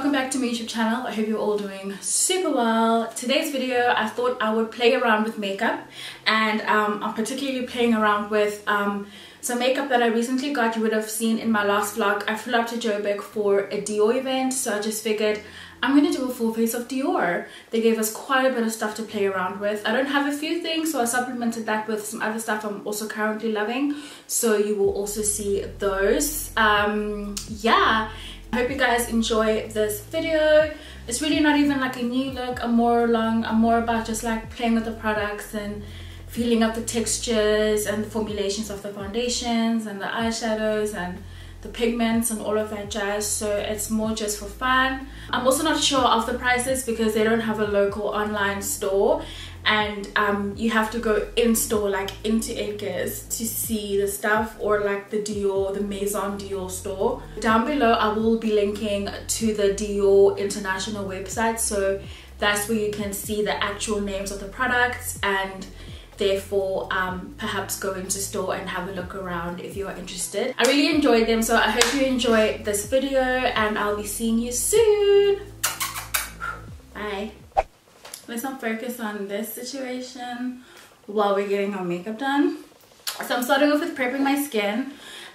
welcome back to my YouTube channel. I hope you're all doing super well. Today's video, I thought I would play around with makeup, and I'm particularly playing around with some makeup that I recently got. You would have seen in my last vlog. I flew up to Joburg for a DIOR event, so I just figured I'm gonna do a full face of DIOR. They gave us quite a bit of stuff to play around with. I don't have a few things, so I supplemented that with some other stuff I'm also currently loving, so you will also see those. Yeah, I hope you guys enjoy this video. It's really not even like a new look. I'm more about just like playing with the products and feeling up the textures and the formulations of the foundations and the eyeshadows and the pigments and all of that jazz. So it's more just for fun. I'm also not sure of the prices because they don't have a local online store, and you have to go in store, like into Acres, to see the stuff, or like the DIOR, the Maison DIOR store. Down below I will be linking to the DIOR international website, so that's where you can see the actual names of the products, and therefore perhaps go into store and have a look around if you are interested. I really enjoyed them, so I hope you enjoy this video, and I'll be seeing you soon. Bye. Let's not focus on this situation while we're getting our makeup done. So I'm starting off with prepping my skin,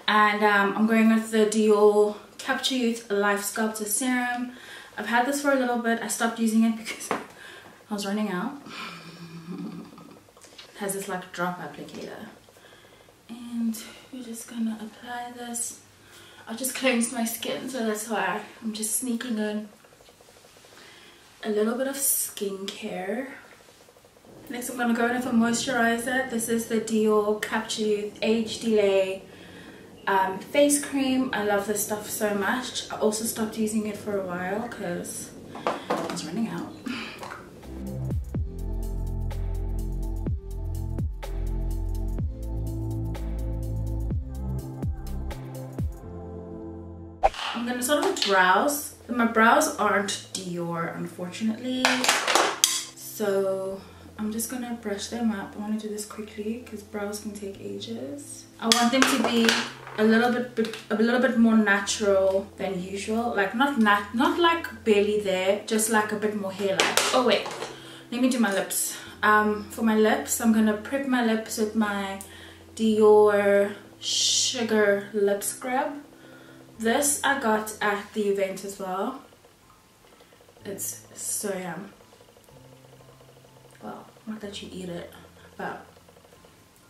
and I'm going with the DIOR Capture Youth Life Sculptor Serum. I've had this for a little bit. I stopped using it because I was running out. It has this like drop applicator, and we're just gonna apply this. I just cleansed my skin, so that's why I'm just sneaking in a little bit of skincare. Next I'm gonna go in with a moisturizer. This is the DIOR Capture Youth Age Delay face cream. I love this stuff so much. I also stopped using it for a while because I was running out. I'm gonna start with brows. My brows aren't DIOR, unfortunately, so I'm just gonna brush them up. I want to do this quickly because brows can take ages. I want them to be a little bit more natural than usual, like not like barely there, just like a bit more hair-like. Oh wait, let me do my lips. For my lips, I'm gonna prep my lips with my DIOR Sugar Lip Scrub. This I got at the event as well. It's so yum. Well, not that you eat it, but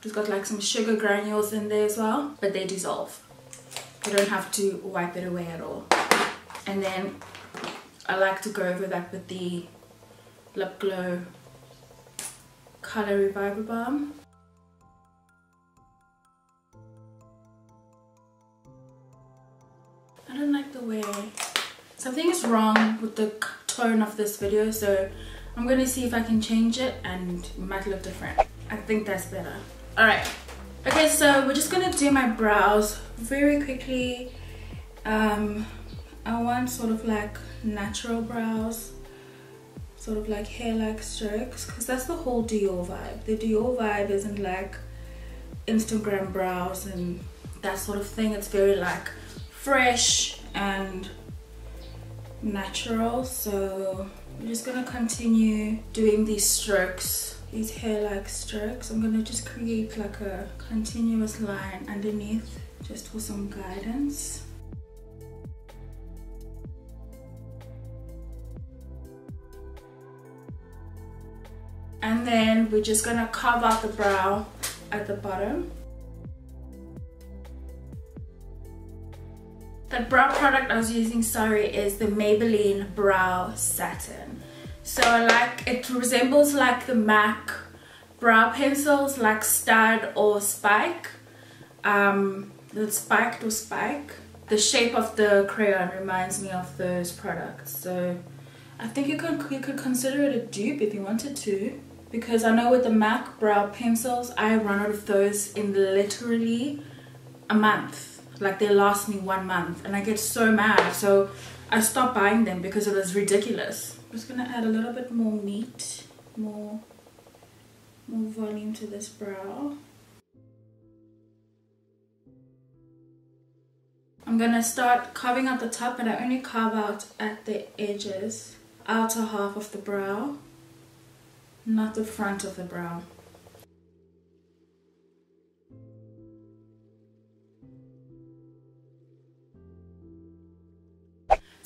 it's got like some sugar granules in there as well, but they dissolve. You don't have to wipe it away at all. And then I like to go over that with the Lip Glow Color Reviver Balm. I don't like the way, something is wrong with the tone of this video, so I'm gonna see if I can change it and it might look different. I think that's better. Alright, okay, so we're just gonna do my brows very quickly. I want sort of like natural brows, sort of like hair-like strokes, because that's the whole DIOR vibe. The DIOR vibe isn't like Instagram brows and that sort of thing. It's very like fresh and natural, so I'm just gonna continue doing these strokes, these hair-like strokes. I'm gonna just create like a continuous line underneath just for some guidance. And then we're just gonna carve out the brow at the bottom. The brow product I was using, sorry, is the Maybelline Brow Satin. So I like, it resembles like the MAC brow pencils, like Stud or Spike. The Spiked or Spike. The shape of the crayon reminds me of those products. So I think you could consider it a dupe if you wanted to, because I know with the MAC brow pencils, I run out of those in literally a month. Like they last me 1 month, and I get so mad, so I stopped buying them because it was ridiculous. I'm just gonna add a little bit more meat, more volume to this brow. I'm gonna start carving out the top, and I only carve out at the edges, outer half of the brow, not the front of the brow.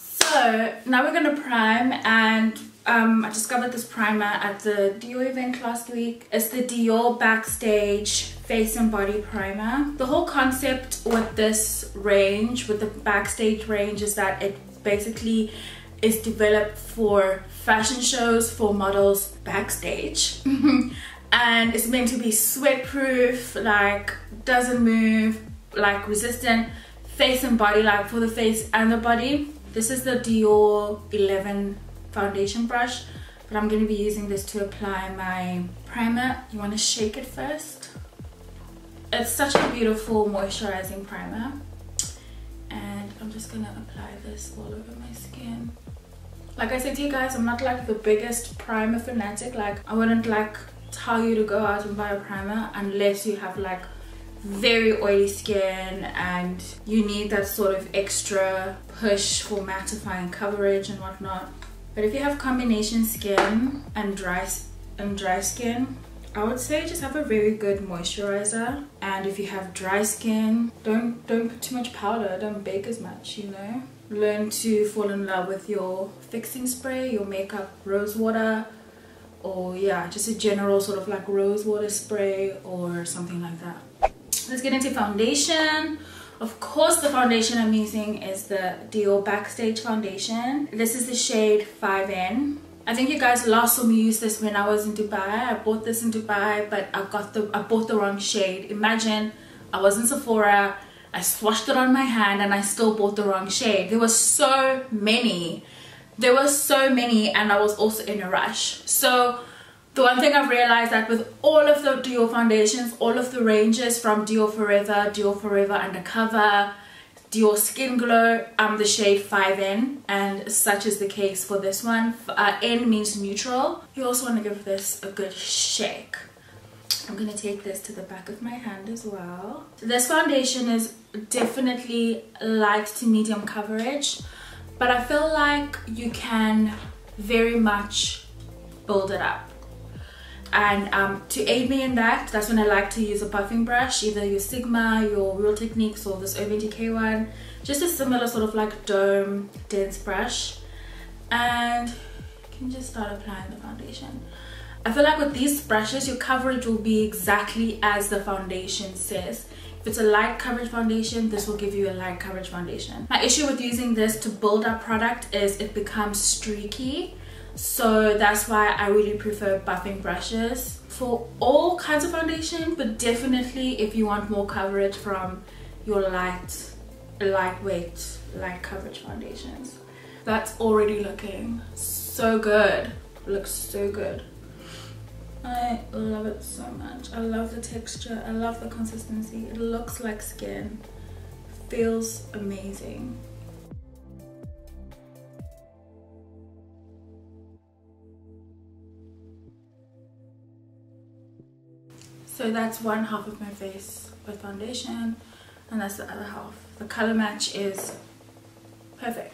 So now we're gonna prime, and I discovered this primer at the DIOR event last week. It's the DIOR Backstage Face and Body Primer. The whole concept with this range, with the Backstage range, is that it basically is developed for fashion shows, for models backstage. And it's meant to be sweat proof, like doesn't move, like resistant, face and body, like for the face and the body. This is the DIOR 11 foundation brush, but I'm going to be using this to apply my primer. You want to shake it first. It's such a beautiful moisturizing primer, and I'm just going to apply this all over my skin. Like I said to you guys, I'm not like the biggest primer fanatic. Like, I wouldn't like tell you to go out and buy a primer unless you have like very oily skin and you need that sort of extra push for mattifying coverage and whatnot. But if you have combination skin and dry skin, I would say just have a very good moisturizer. And if you have dry skin, don't put too much powder, don't bake as much, you know. Learn to fall in love with your fixing spray, your makeup rose water, or yeah, just a general sort of like rose water spray or something like that. Let's get into foundation. Of course, the foundation I'm using is the DIOR Backstage foundation. This is the shade 5N. I think you guys last saw me use this when I was in Dubai. I bought this in Dubai, but I bought the wrong shade. Imagine I was in Sephora, I swatched it on my hand, and I still bought the wrong shade. There were so many. And I was also in a rush. So the one thing I've realized that with all of the DIOR foundations, all of the ranges from DIOR Forever Undercover, DIOR Skin Glow, I'm the shade 5N, and such is the case for this one. N means neutral. You also want to give this a good shake. I'm going to take this to the back of my hand as well. This foundation is definitely light to medium coverage, but I feel like you can very much build it up. And to aid me in that, that's when I like to use a buffing brush, either your Sigma, your Real Techniques, or this Urban Decay one. Just a similar sort of like dome dense brush, and you can just start applying the foundation. I feel like with these brushes, your coverage will be exactly as the foundation says. If it's a light coverage foundation, this will give you a light coverage foundation. My issue with using this to build up product is it becomes streaky. So that's why I really prefer buffing brushes for all kinds of foundation, but definitely if you want more coverage from your lightweight, light coverage foundations. That's already looking so good. Looks so good. I love it so much. I love the texture. I love the consistency. It looks like skin. Feels amazing. So that's one half of my face with foundation, and that's the other half. The color match is perfect.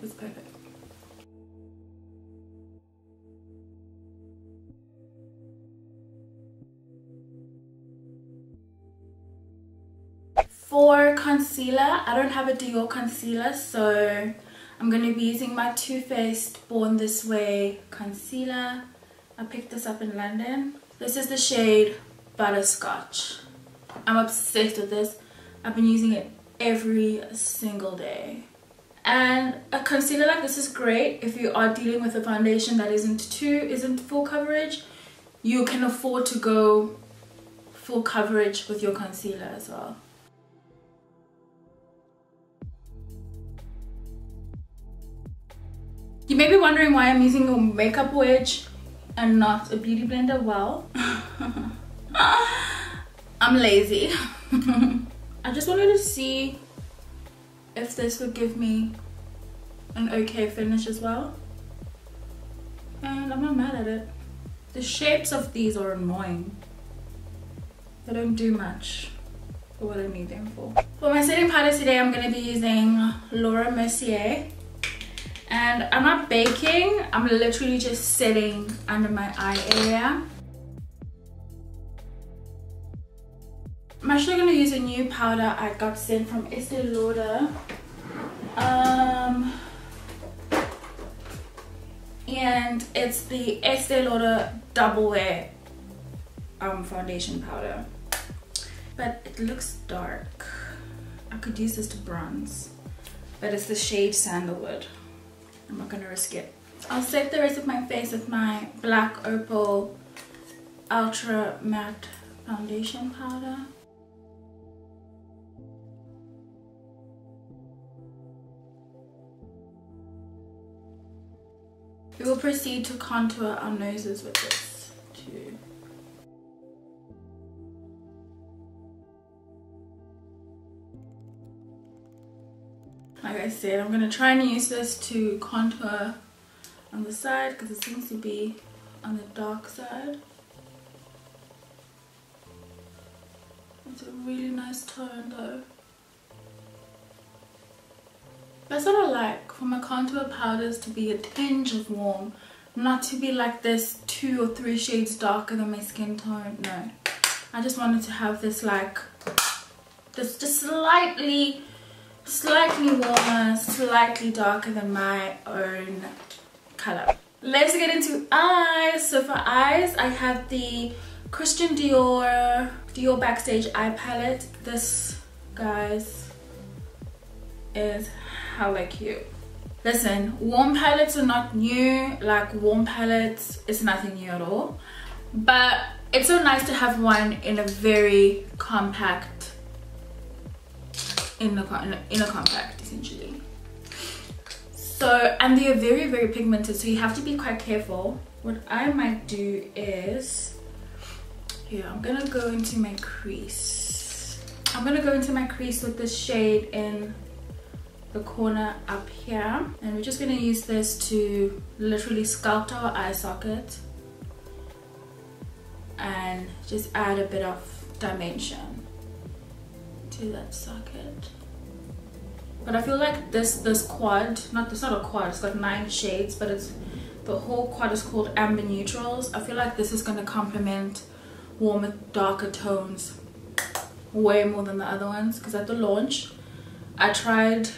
It's perfect. For concealer, I don't have a DIOR concealer, so I'm going to be using my Too Faced Born This Way concealer. I picked this up in London. This is the shade Butterscotch. I'm obsessed with this. I've been using it every single day. And a concealer like this is great if you are dealing with a foundation that isn't full coverage. You can afford to go full coverage with your concealer as well. You may be wondering why I'm using a makeup wedge and not a beauty blender. Well, I'm lazy. I just wanted to see if this would give me an okay finish as well, and I'm not mad at it. The shapes of these are annoying. They don't do much. for what I need them for. For my setting powder today, I'm going to be using Laura Mercier. And I'm not baking, I'm literally just setting under my eye area. I'm actually going to use a new powder I got sent from Estee Lauder. And it's the Estee Lauder Double Wear foundation powder. But it looks dark. I could use this to bronze. But it's the shade Sandalwood. I'm not going to risk it. I'll set the rest of my face with my Black Opal Ultra Matte Foundation Powder. We will proceed to contour our noses with this too. Like I said, I'm going to try and use this to contour on the side because it seems to be on the dark side. It's a really nice tone though. That's what I like, for my contour powders to be a tinge of warm, not to be like this 2 or 3 shades darker than my skin tone. No, I just wanted to have this like this just slightly warmer, slightly darker than my own color. Let's get into eyes. So for eyes, I have the Christian Dior Backstage Eye Palette. This, guys, is hella cute. Listen, warm palettes are not new. Like, warm palettes is nothing new at all. But it's so nice to have one in a very compact, in a compact essentially. So, and they are very, very pigmented, so you have to be quite careful. What I might do is, here, I'm gonna go into my crease. I'm gonna go into my crease with this shade in the corner up here, and we're just gonna use this to literally sculpt our eye socket and just add a bit of dimension to that socket. But I feel like this quad, it's not a quad, it's got 9 shades, but it's, the whole quad is called Amber Neutrals. I feel like this is going to complement warmer, darker tones way more than the other ones, because at the launch I tried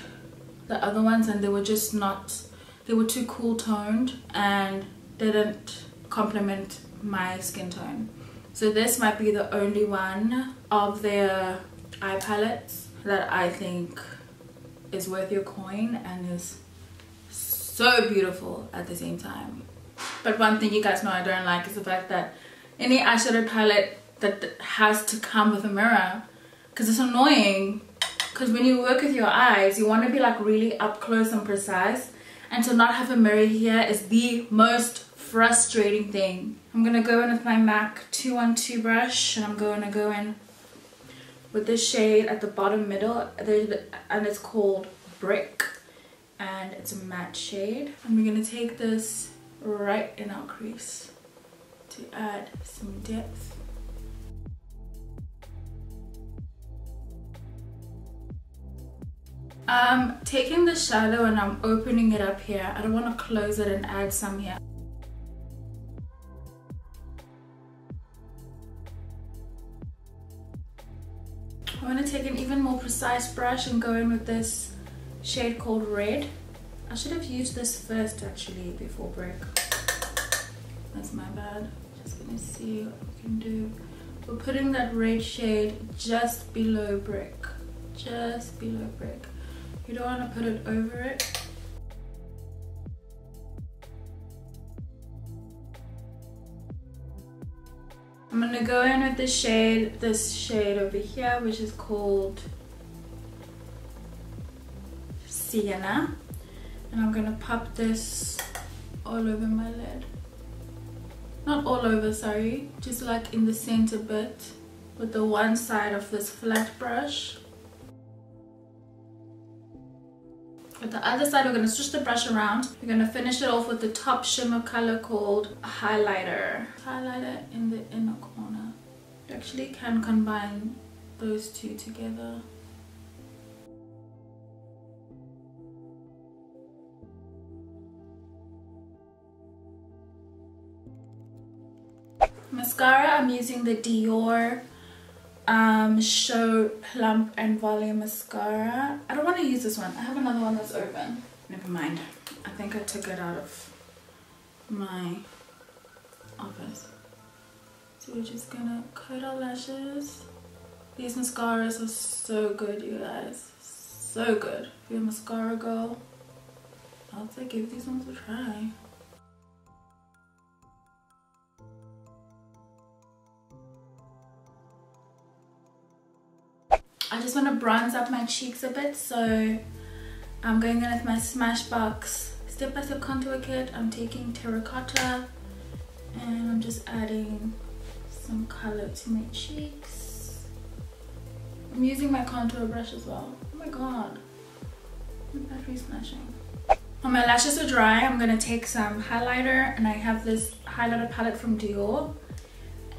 the other ones and they were just not, they were too cool toned and they didn't complement my skin tone. So this might be the only one of their eye palettes that I think is worth your coin and is so beautiful at the same time. But one thing you guys know I don't like is the fact that any eyeshadow palette that has to come with a mirror, because it's annoying, because when you work with your eyes you want to be like really up close and precise, and to not have a mirror here is the most frustrating thing. I'm gonna go in with my MAC 212 brush, and I'm going to go in with this shade at the bottom middle, and it's called Brick, and it's a matte shade. And we're going to take this right in our crease to add some depth. I'm taking the shadow and I'm opening it up here. I don't want to close it and add some here. I want to take an even more precise brush and go in with this shade called Red. I should have used this first actually before Brick. That's my bad. Just gonna see what we can do. We're putting that red shade just below Brick. Just below Brick. You don't want to put it over it. I'm gonna go in with this shade over here, which is called Sienna, and I'm gonna pop this all over my lid. Not all over, sorry, just like in the center bit with the one side of this flat brush. With the other side, we're going to switch the brush around. We're going to finish it off with the top shimmer color called Highlighter. Highlighter in the inner corner. You actually can combine those two together. Mascara, I'm using the DIOR Show Plump and Volume Mascara. I don't want to use this one. I have another one that's open. Never mind. I think I took it out of my office. So we're just gonna coat our lashes. These mascaras are so good, you guys. So good. If you're a mascara girl, I'll say give these ones a try. I just want to bronze up my cheeks a bit, so I'm going in with my Smashbox Step by Step Contour Kit. I'm taking Terracotta and I'm just adding some color to my cheeks. I'm using my contour brush as well. Oh my god, my battery's flashing. When my lashes are dry, I'm going to take some highlighter, and I have this highlighter palette from DIOR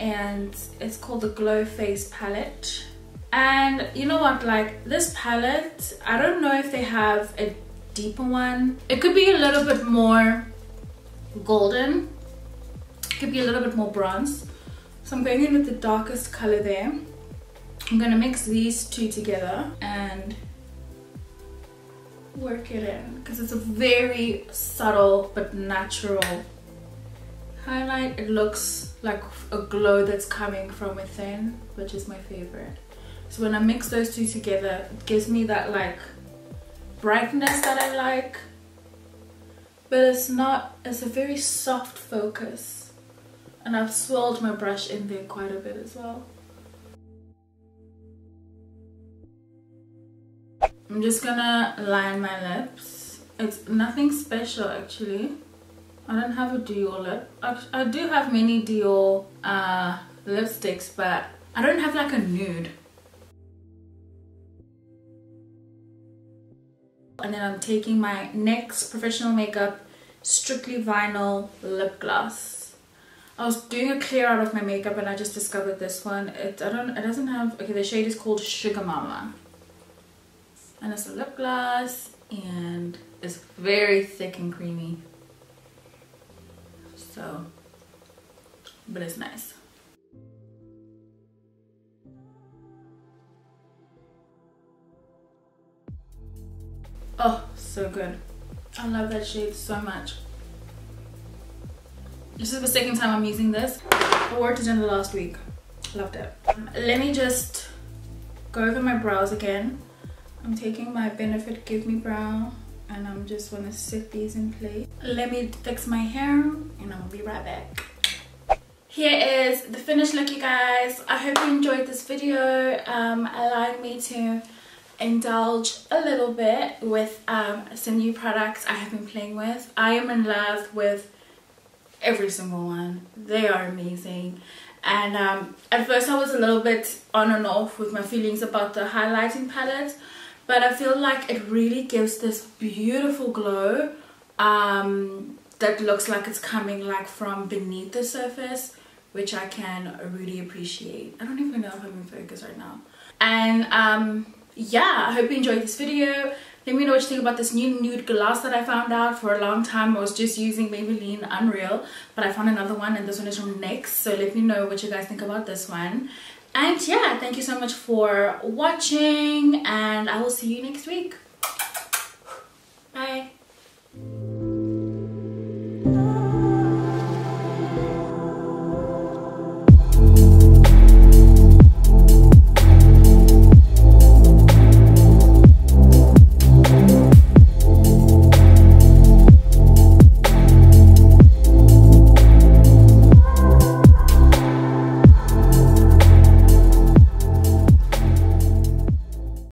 and it's called the Glow Face palette. And you know what, like this palette, I don't know if they have a deeper one. It could be a little bit more golden, it could be a little bit more bronze, so I'm going in with the darkest color there. I'm gonna mix these two together and work it in, because it's a very subtle but natural highlight. It looks like a glow that's coming from within, which is my favorite. So when I mix those two together, it gives me that like brightness that I like, but it's not, it's a very soft focus, and I've swirled my brush in there quite a bit as well. I'm just gonna line my lips. It's nothing special actually. I don't have a DIOR lip. I do have many DIOR lipsticks, but I don't have like a nude. And then I'm taking my NYX Professional Makeup Strictly Vinyl Lip Gloss. I was doing a clear out of my makeup and I just discovered this one. It doesn't have, okay, the shade is called Sugar Mama. And it's a lip gloss and it's very thick and creamy. So, but it's nice. Oh, so good. I love that shade so much. This is the second time I'm using this. I wore it in the last week. Loved it. Let me just go over my brows again. I'm taking my Benefit Give Me Brow and I'm just want to set these in place. Let me fix my hair and I'll be right back. Here is the finished look, you guys. I hope you enjoyed this video. Allowing me to indulge a little bit with some new products I have been playing with. I am in love with every single one. They are amazing. And at first I was a little bit on and off with my feelings about the highlighting palette, but I feel like it really gives this beautiful glow that looks like it's coming like from beneath the surface, which I can really appreciate. I don't even know if I'm in focus right now. And yeah, I hope you enjoyed this video. Let me know what you think about this new nude gloss that I found out. For a long time I was just using Maybelline Unreal, but I found another one and this one is from NYX. So let me know what you guys think about this one. And yeah, thank you so much for watching and I will see you next week. Bye.